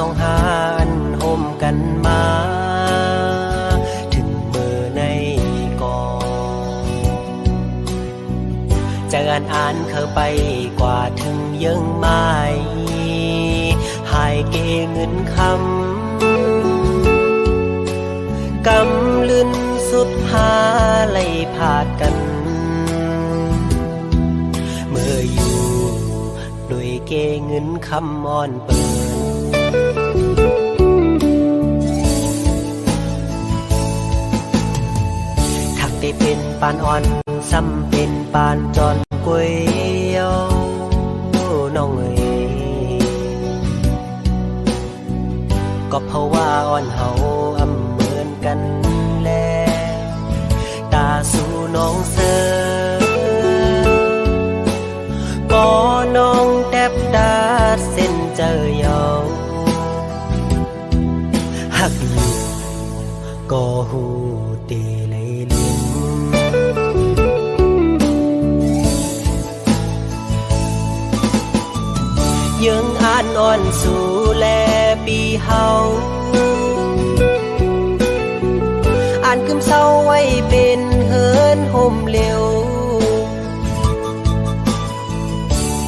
สองหานห่มกันมาถึงมือในก่อนจะอ่านเข้าไปกว่าถึงยังไม่หายเกเงินคำกำลืนสุดหาไล่ผาดกันเมื่ออยู่โดยเกเงินคำอ่อนเปินถักได้เป็นปานอ่อนซ้ำเป็นปานจอนก๋วยเตี๋ยวน้องเอ๋ยก็เพราะว่าอ่อนเฮาอำเหมือนกันแล้วตาสู่น้องเสือก็น้องแทบดาเส้นเจอยาวหักอยู่ก็หูเตเลยลิ้มยังอ่านอ่อนสู่แลปีเฮาอ่านคืมเศร้าไว้เป็นเฮินห่มเร็ว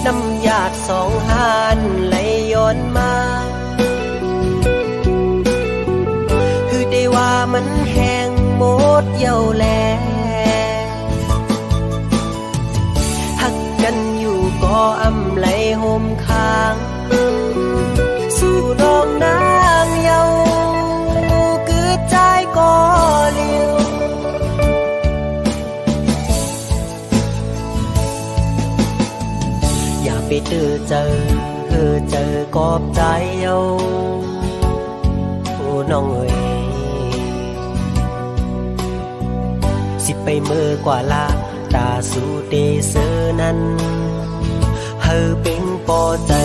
น้ำหยาดสองหานไหลย้อนมาคือได้ว่ามันแห้งหมดเยี่ยวแลหักกันอยู่ก็อำไหลห่มค้างสู่น้องนางเยาคือใจก็เลี้ยวอย่าไปเจอกอบใจเอาโอ้น้องเอ๋ยสิไปเมื่อกว่าละตาสู่เตเสอนั้นเฮอเป็นปอเจอ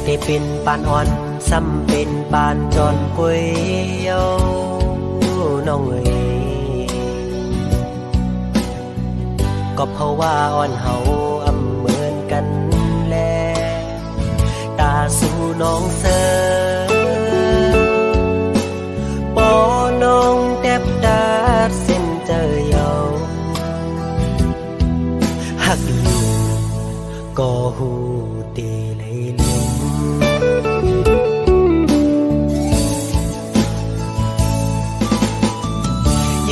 ได้เป็นปานอ่อนซ้ำเป็นปานจอนก๋วยเตี๋ยวน้องเอ๋ยก็เพราะว่าอ่อนเฮาอำเหมือนกันแลตาสู่น้องเสือปอน้องแทบดาเส้นเจอยาวหักอยู่ก็หูเตเลยลิ้ม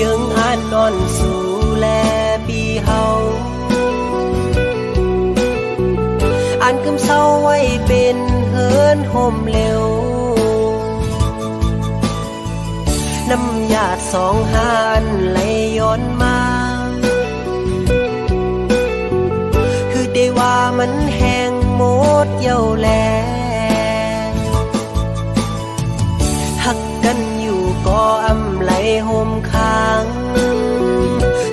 ยังอ่านนอนสู่แลปีเฮาอ่านคืมเศร้าไว้เป็นเฮินห่มเร็วน้ำหยาดสองหานไหลย้อนมาคือได้ว่ามันแห้งหมดเยี่ยวแลหักกันอยู่ก็อำไหลห่มค้าง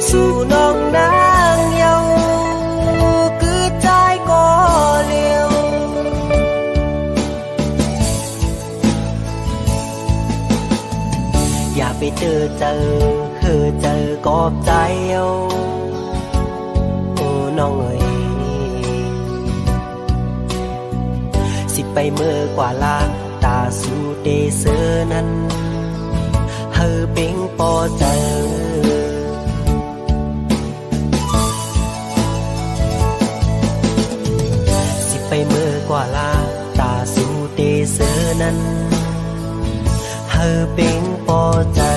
สู่น้องนางเยาคือใจก็เลี้ยวอย่าไปเจอกอบใจเอาโอ้น้องเอ๋ยสิไปเมื่อกว่าละตาสู่เตเสอนั้นเฮอเป็งปอเจอสิไปเมื่อกว่าละตาสู่เตเสอนั้นเฮอเป็งปอเจอ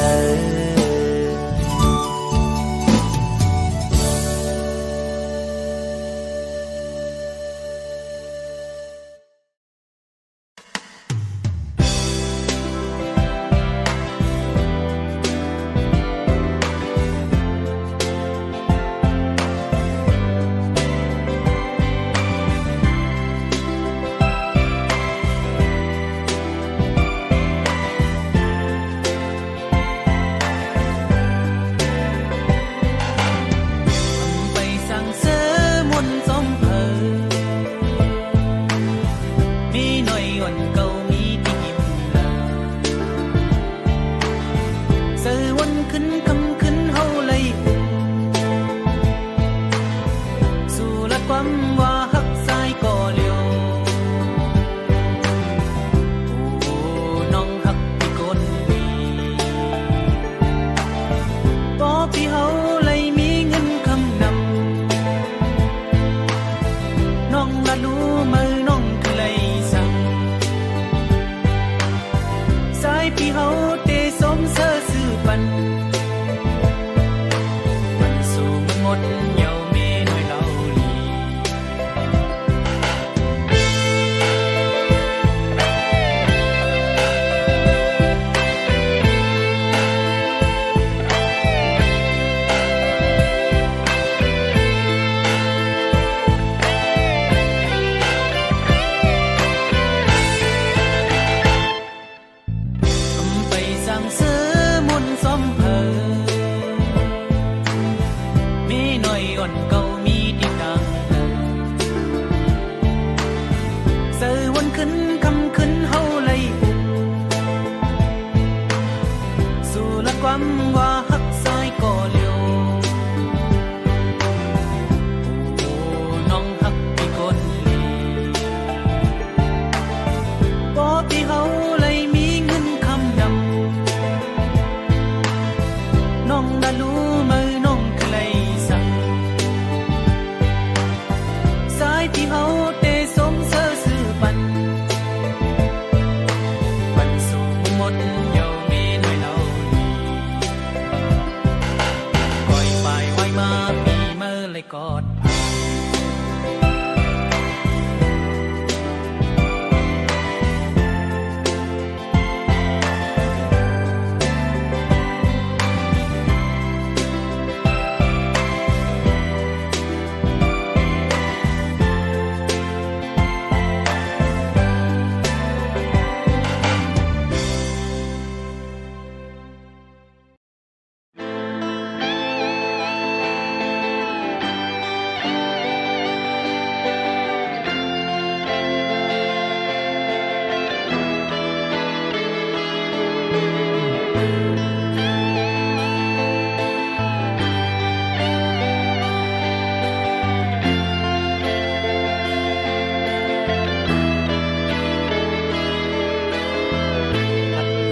ายพี่เฮาเตสมเสอสื่อปันมันสู่มันหมดเหี่ยวเมน้อยเล่าลี ไปสั่งซื้อมุนสมเพอมีหน่อยอ่อนเก่ามีติดดังเสือวันขึ้นคำขึ้นเฮาเลยอุบสู่ละความว่าหักซ้ายก็เลี้ยวโอ้น้องหักพี่คนลีบ่พี่เฮาเลยมีเงินคำดำน้องน่ะรู้มือน้องคือไรสั่งสายที่เฮาเตสมเสอสื่อปันปันสู่หมดเหี่ยวเมน้อยเล่าลีก่อยไปไว้มาปีเมื่อเลยกอด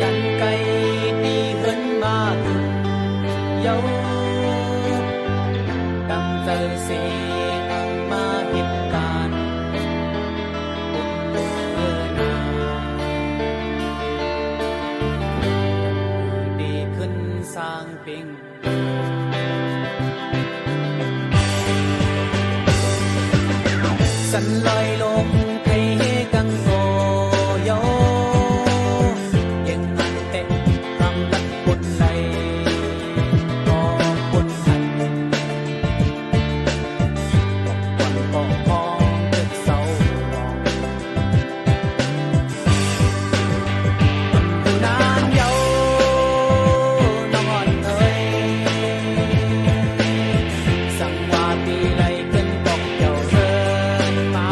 ยันไกลตีเหินมาเย้าดังเจอสีเอามาเหตุการณ์บุญเมื่อนาดีขึ้นสร้างปิงสันลอยลมไทยกังโกโยยังหันเตะคำลัดบนไหลก็บนหันวันก็มองตึกเสาหลอกอยู่นานเยาน้องอ่อนเอ้ยสั่งว่าปีไหลขึ้นตกเหี่ยวเดินมา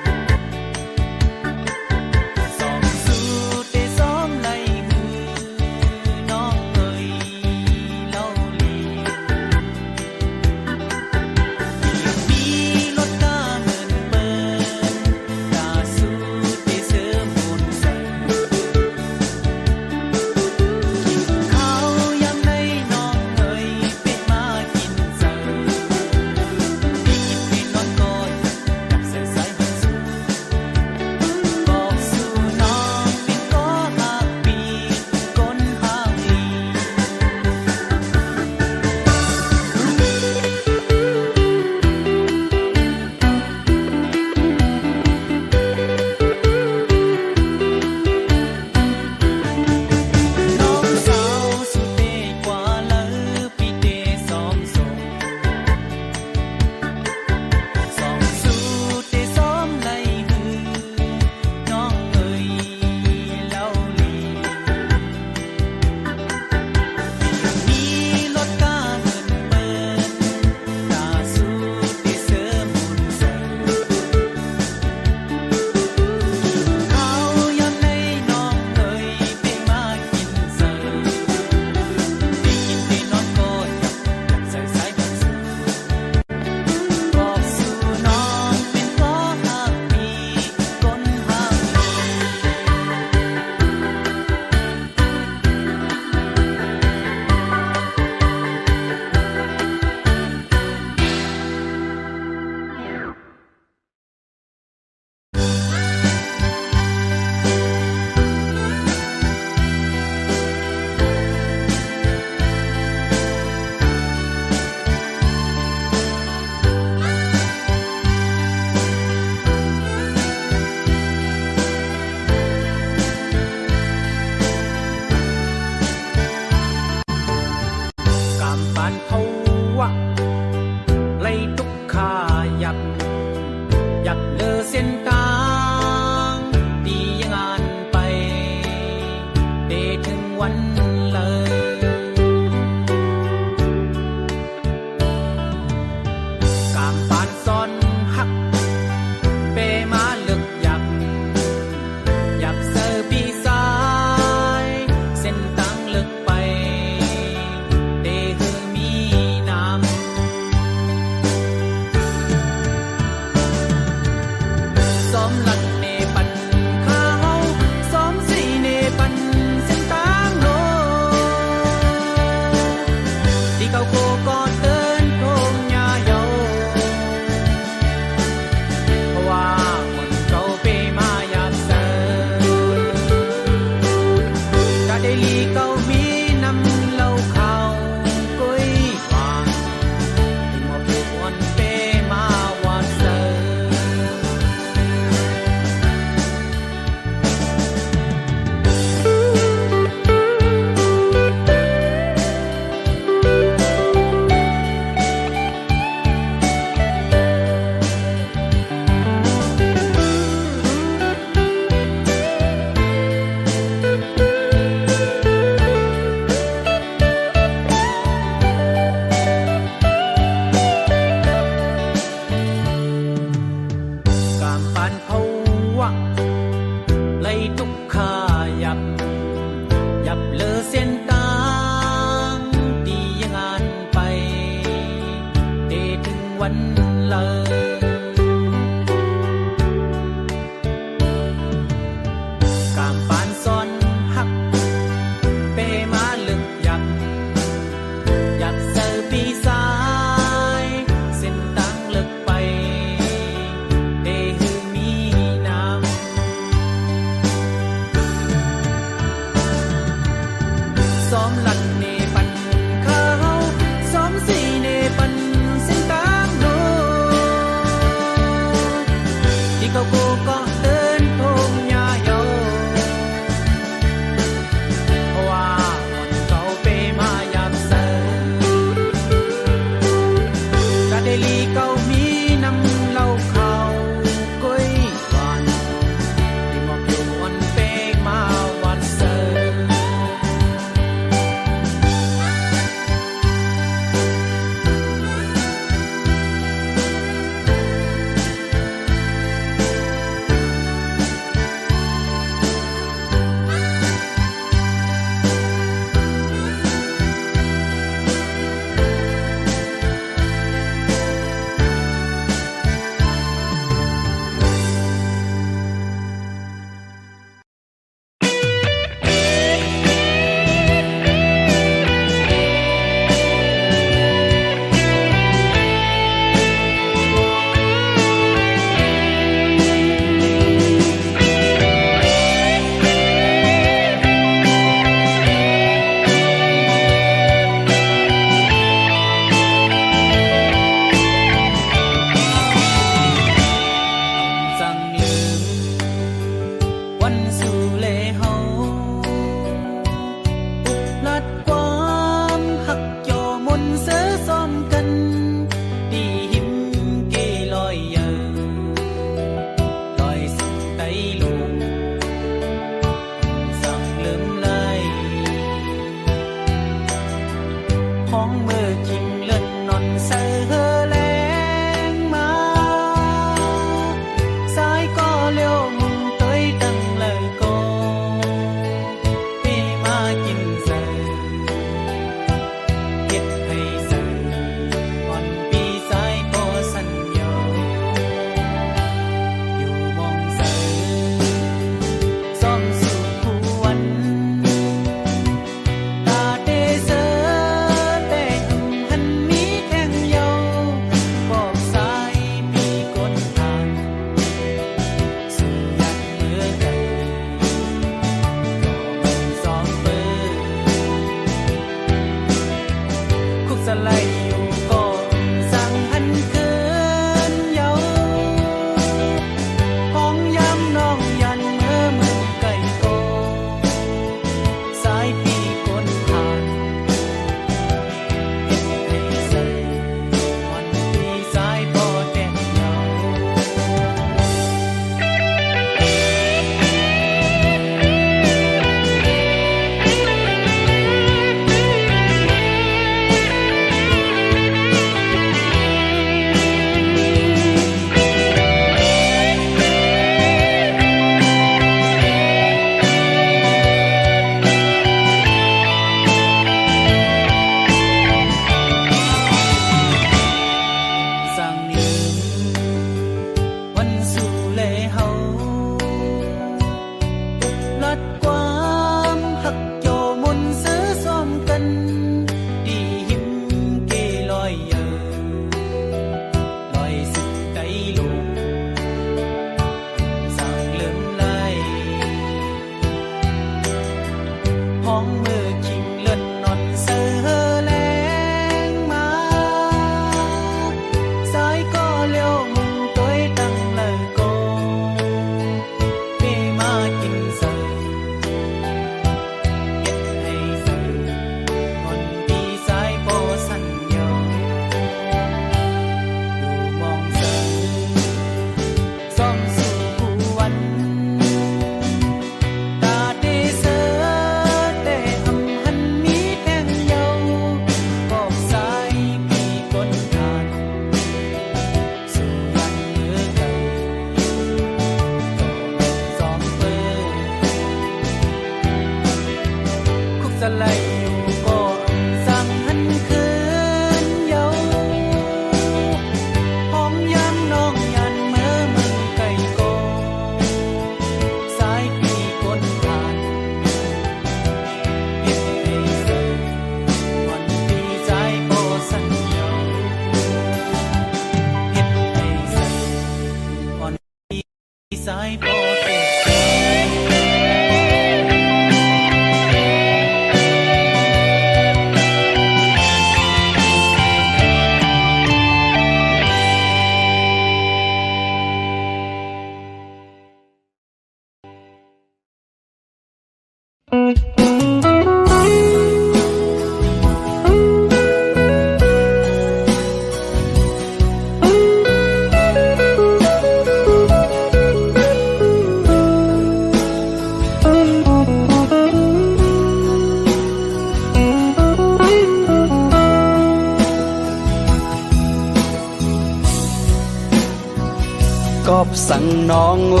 กอบสั่งน้องเว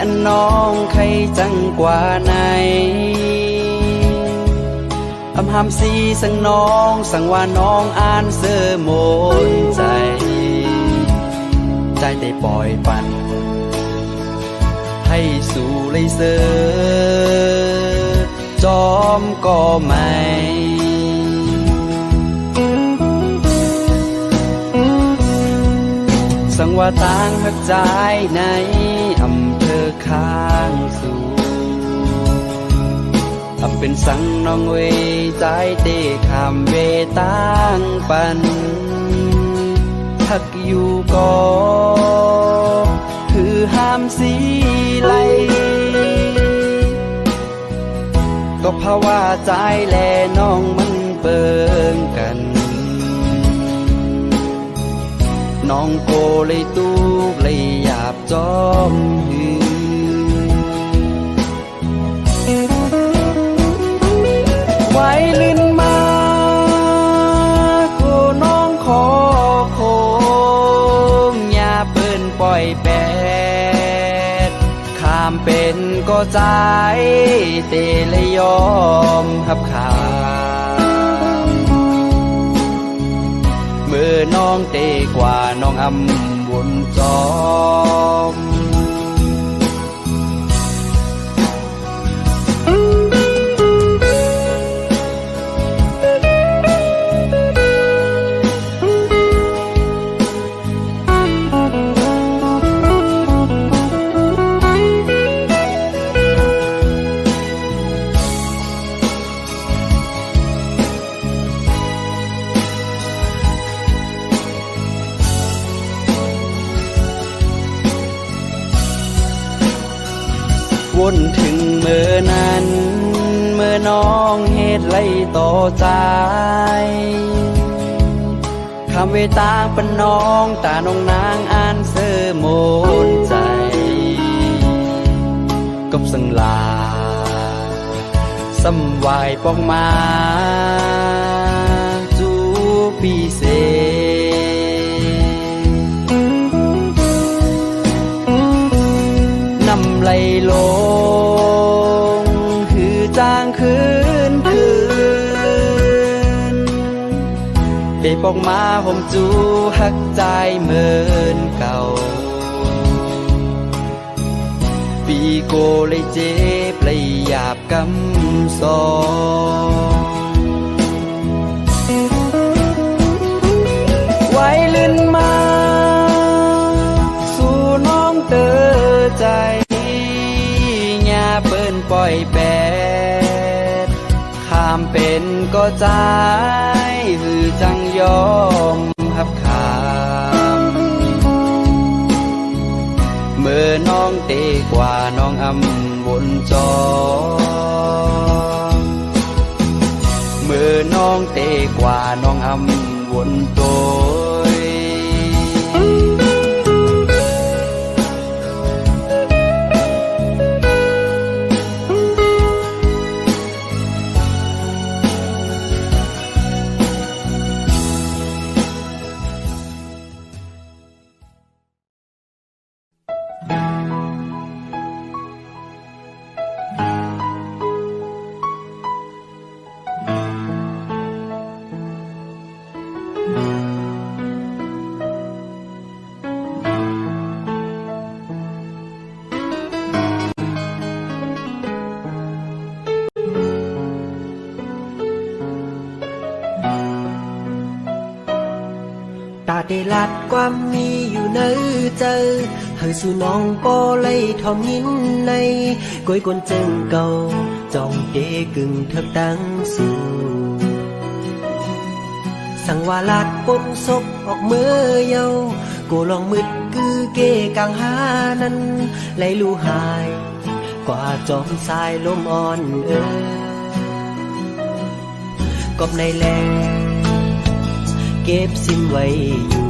อันน้องใครจังกว่าไหนอำหามสีสั่งน้องสั่งว่าน้องอ่านเสื้อโมนใจใจได้ปล่อยปันให้สู่เลยเสือจอมก็ไม่สั่งว่าต่างหักใจในอำเภอข้างสู่เป็นสังน้องเวใจเตะขามเวต่างปันทักอยู่ก็คือห้ามสีไหลก็เพราะว่าใจแลน้องมันเบิ่งกันน้องโกเลยตูกเลยหยาบจอมหือไว้ลิ้นมาโกน้องขอโคมอย่าเปิ้นปล่อยแปดข้ามเป็นก็ใจเตเลยยอมหับขาเมื่อน้องเตกว่าน้องอำวนจอมวนถึงเมื่อนั้นเมื่อน้องเหตุไล่ต่อใจคำเวตางปนน้องตาน้องนางอ่านเสื้อโมนใจกับสังลาซ้ำวายปองมาจูปีเสนำไหลลงคือจางคืนได้ปอกมาผมจูหักใจเหมือนเก่าปีโกเลยเจ็บเลยหยาบกำสองไว้ลื่นมาสู่น้องเตอใจอย่าเปิ้นปล่อยแปดข้ามเป็นก็ใจหือจังยอมหับขามเมื่อน้องเตกว่าน้องอำบนจอเมื่อน้องเตกว่าน้องอำบนโตยตาได้ลัดความมีอยู่ในใจเฮยสู่น้องปอเลยทอมยินในก้อยกวนเจิงเก่าจองเดกึ่งเถิบดังสู่สั่งว่าลัดปนศพออกเมื่อเยาโกลองมืดคือเกกังหานั้นไหลลู่หายกว่าจอมสายลมอ่อนกบในแลเก็บสิ้นไว้อยู่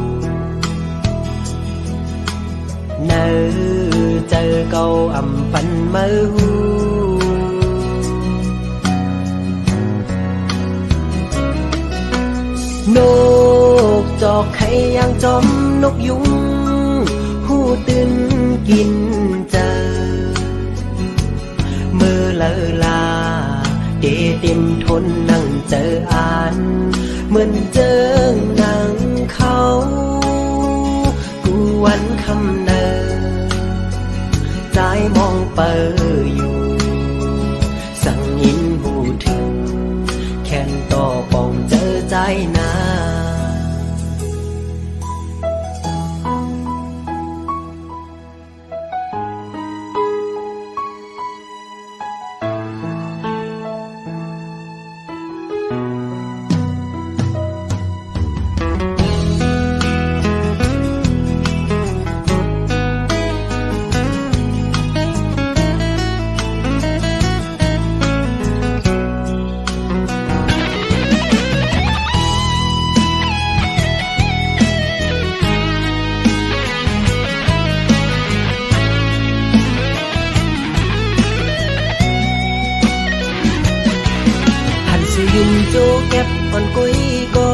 เนื้อเจอเก่าอ่ำปันมือหูนกจอกไข่ยางจอมนกยุงหู กินเจอมือเลอลาเดติมทนนั่งเจออ่านเหมือนเจอหนังเขากูวันคำเนอใจมองเปออยู่สั่งยินหูถึงแค่นต่อปองเจอใจนา ยินโจเก็บอ่อนกุยก็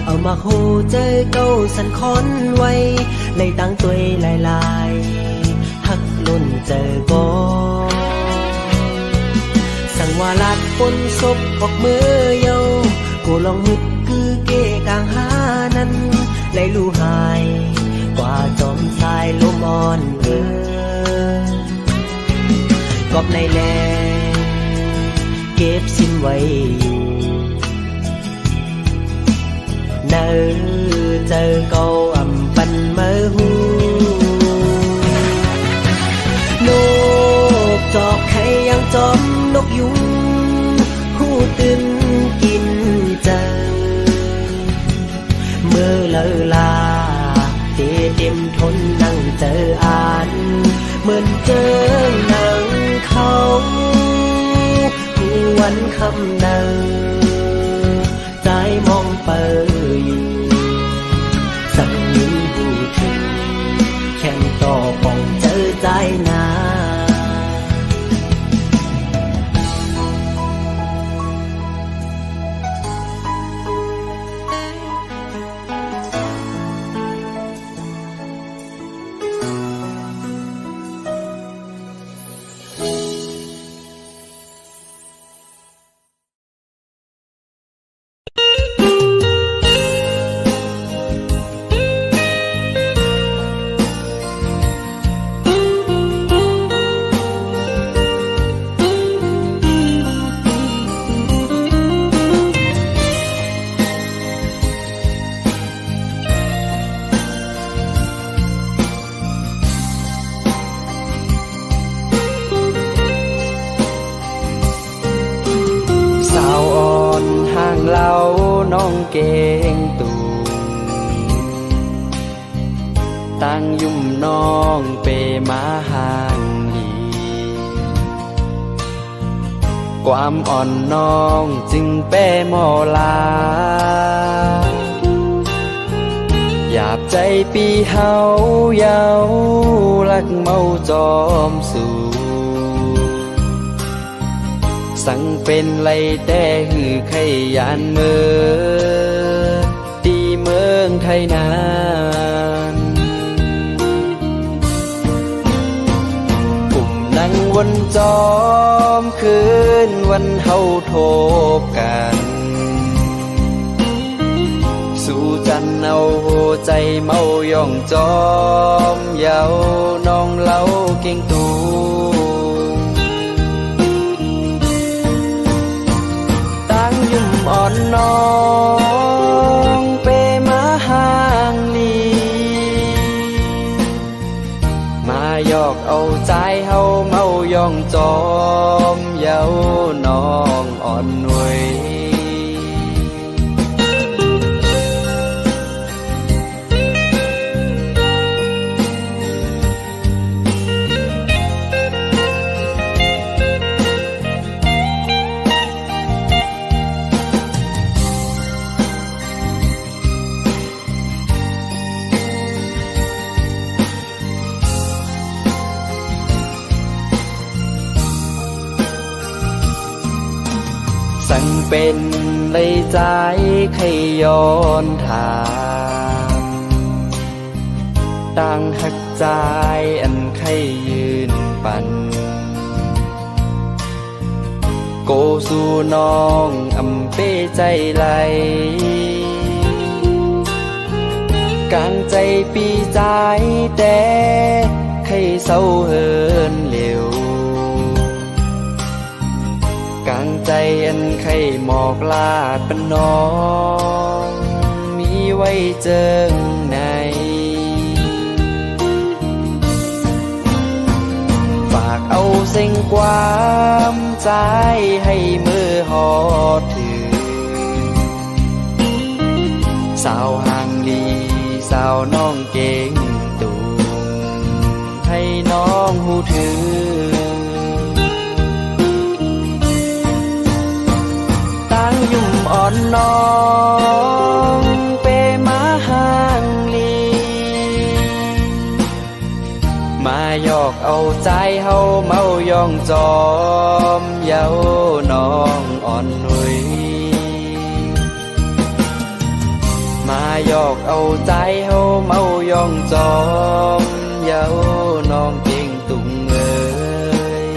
เอามาโหเจอเก้าสันคอนไว้เลยตั้งตัวลายหักลุ่นเจอก็สั่งว่าลัดปนศพออกมือเยากูลองมึกคือเกกลางหานั้นเลยลู่หายกว่าจอมสายลมอ่อนกอบในแลเก็บสิ้นไว้เนอเจอเกาอ่ำปันเมื่อหูนกจอกใครยังจอมนกยุงหูตื่นกินเจอเมื่อเลอลาเตเต็มทนนั่งเจออ่านเหมือนเจอหนังเขาวันคำเนอใจมองเปออยู่สั่งยินหูถึงแข่งต่อปองเจอใจนา น้องเก่งตูตั้งยุ่มน้องเปมาห่างหลีความอ่อนน้องจึงเป้มอลาหยาบใจปีเฮาเยาลักเมาจอมสู่สั่งเป็นไรแต่หือไขยานเมือตีเมืองไทยนานปุ่มนั่งวนจอมคืนวันเฮาโทบกันสู่จันเอาใจเมาย่องจอมเยาน้องเล่าเก่งตูอ่อนน้องเปมาห่างลีมาหยอกเอาใจเฮาเมาย่องจอมเยาน้องอ่อนหน่วยสั่งเป็นเลยใจใครย้อนถามต่างหัก ใจอันไข่ยืนปันโกสู่น้องอำเป้ใจไหลกลางใจปีใจแต่ไข่เศร้าเฮินเหลวกลางใจอันไข่หมอกลาดเป็นน้องมีไว้เจิงในฝากเอาเส้นความใจให้มือหอดถือสาวห่างลีสาวน้องเก่งตูให้น้องหูถือตั้งยุ่มอ่อนน้องเปมาห่างลีมาหยอกเอาใจเฮาเมายองจอมเย้าน้องอ่อนหนุ่ยมาหยอกเอาใจเฮาเมายองจอมเย้าน้องเก่งตุงเอ้ย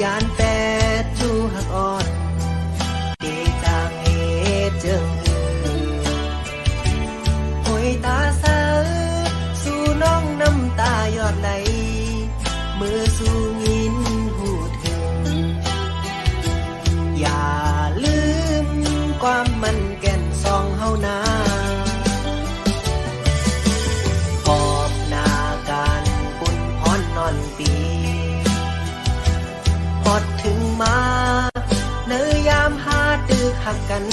ยานแปดจูหักอ่อนเดจางเหตุเจิงหอยตาสาสู่น้องน้ำตายอดไหลมือสู่ยินหูถึงอย่าลืมความมันแก่นซองเฮานาขอบหน้าการบุญพรนอนปีพอดถึงมาเนยยามหาตึกหักกัน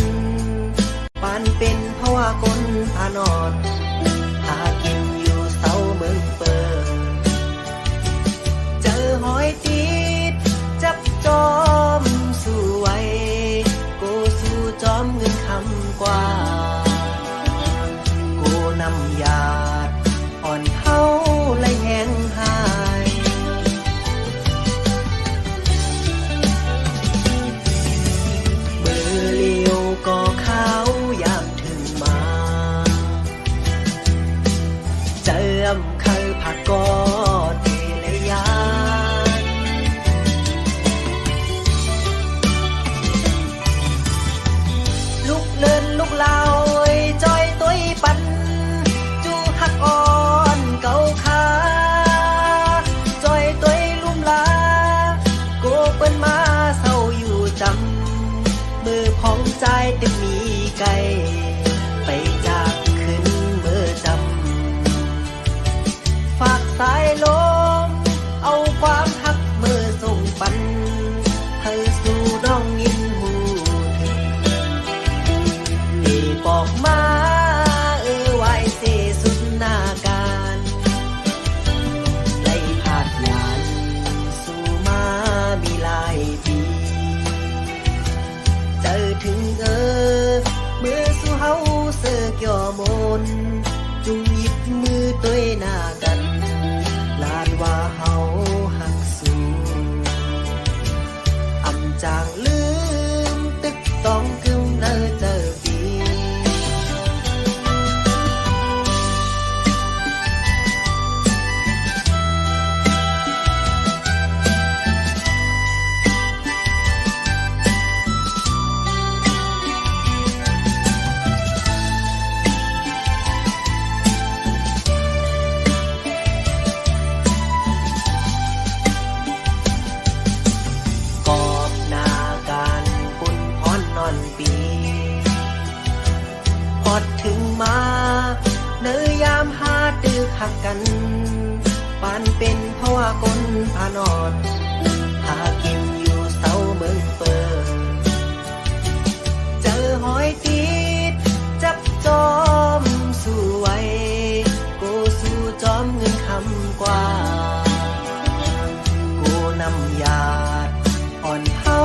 ปานเป็นเพราะว่ากลพานอดหากินอยู่เศร้าเมืองเปิดเจอหอยติดจับจอมสู่ไว้โกสู่จอมเงินคำกว่าโกนำยาดอ่อนเฮาและแหงหายก็เขายามถึงมาเจิมเคยผักก็เทเลยานลูกเลินลูกลาวจอยตุ้ยปันจูหักอ่อนเก่าขาจอยตุ้ยลุ่มลาโกเปิ้นมาเศร้าอยู่จำมือของใจตึกมีไกลไปจากขึ้นเมื่อจำฝากสายลมเอาความหักเมื่อส่งปันให้สู่น้องยินหูถึงที่บอกมาไว้เสสุดหน้าการไล่ผาดยานสู่มามีหลายปีเจอถึงเมื่อสู่เฮาเสือกย่อมนจุงหยิบมือตัวหน้ากันลานว่าเฮาหักสู่อำจางลืมตึกต้องกึมเนอเจอปีก หักกันปานเป็นเพราะว่าคนพานอนหากินอยู่เสาเมืองเปิดเจอหอยตีดจับจอมสู้ไว้กูสู้จอมเงินคำกว่ากูนำยาดอ่อนเฮา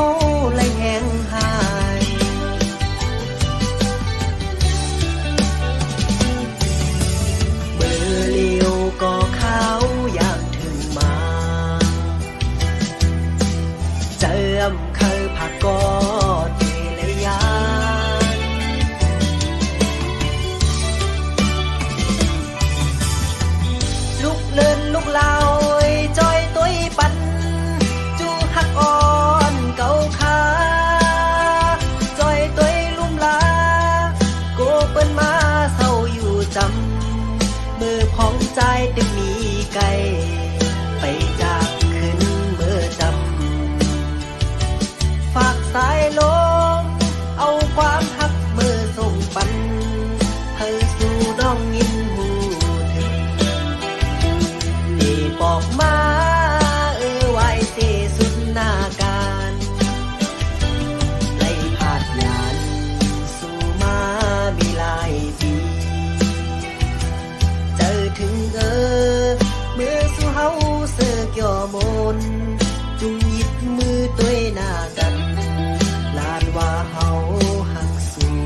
และแห้งหายเมื่อเลี้ยวก็เข้าอย่างถึงมาเจออำเคยผักกอดเทเลยานลูกเลินลูกลาวจอยตุ้ยปันจูหักอ่อนเก่าขาจอยตุ้ยลุ่มลาโกเปิ้นมาเศร้าอยู่จำมือของใจตึกมีไกลไปจากขึ้นเมื่อจำฝากสายลมเอาความหักมือส่งปันให้สู่น้องยินหูถึงที่บอกมาไว้เตสุดหน้าการไล่ผาดยานสู่มามีหลายปีเจอถึงเมื่อสู่เฮาเสือกย่อมนจุงหยิบมือตัวหน้ากันลานว่าเฮาหักสู้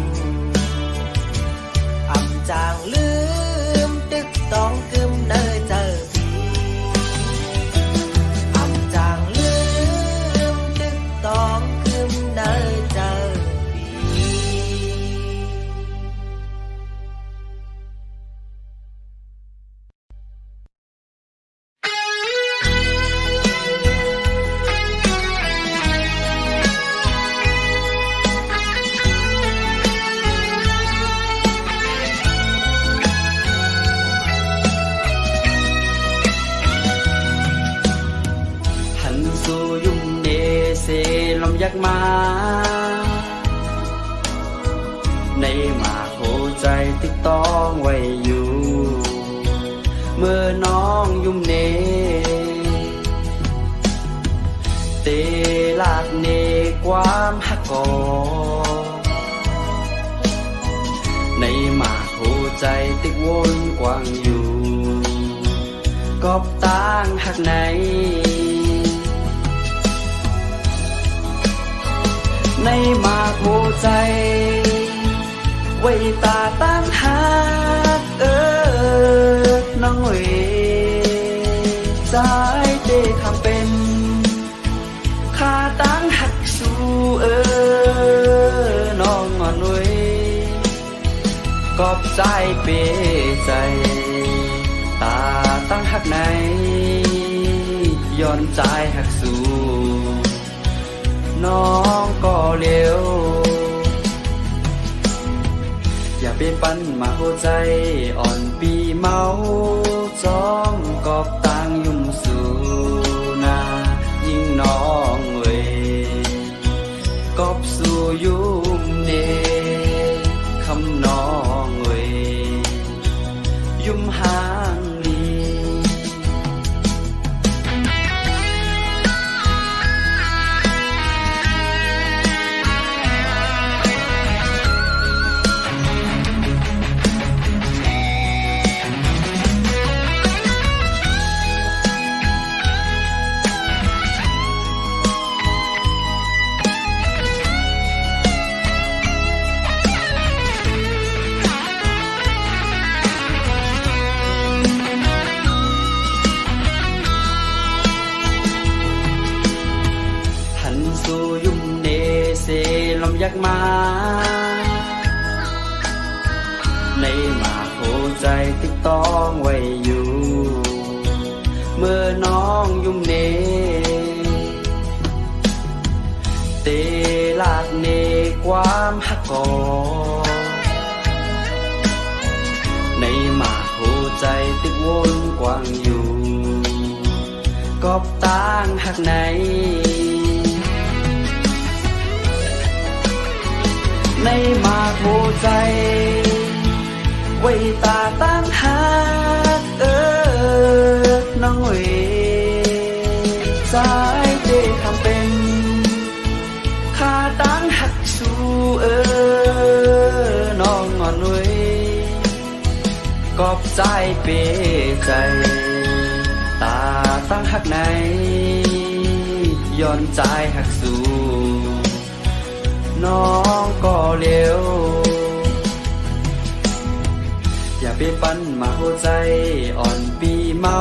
อำจางลืมตึกต้องกึมเด้อเจอพี่อำจางลืมตึกต้องกึมเด้อเจอพี่หันสู่ยุ่มเดเซลมยักมาในหมาโหใจติ๊กต้องไว้อยู่เมื่อน้องยุ่มเนเตลาดเนความหักกอในหมาโหใจติ๊กวนกว้างอยู่กอบต่างหักไหนในมาโคใจไว้ตาตั้งหักน้องเอ๋ใจเตทำเป็นข้าตั้งหักสู้น้องอ่อนเอ๋กอบใจเปใจตาตั้งหักไหนย้อนใจหักสู้น้องก็เร็วอย่าไปปั้นมาหัวใจอ่อนปีเมาจ้องกอบต่างยุ่มสู่นายิ่งน้องเว้ยกอบสู่ยุ่มเนคำน้องเว้ยยุ่มหางลี ากมาในหมากโหใจติ๊กต้องไว้อยู่เมื่อน้องยุ่มเนเตลาดเนความหักกอในหมากโหใจติ๊กวนกว้างอยู่กอบต่างหักไหนในมาโหใจไว้ตาตั้งหัก ใจเปใจ ตาตั้งหักไหนย้อนใจหักสู่น้องก็เร็วอย่าไปปั้นมาหัวใจอ่อนปีเมา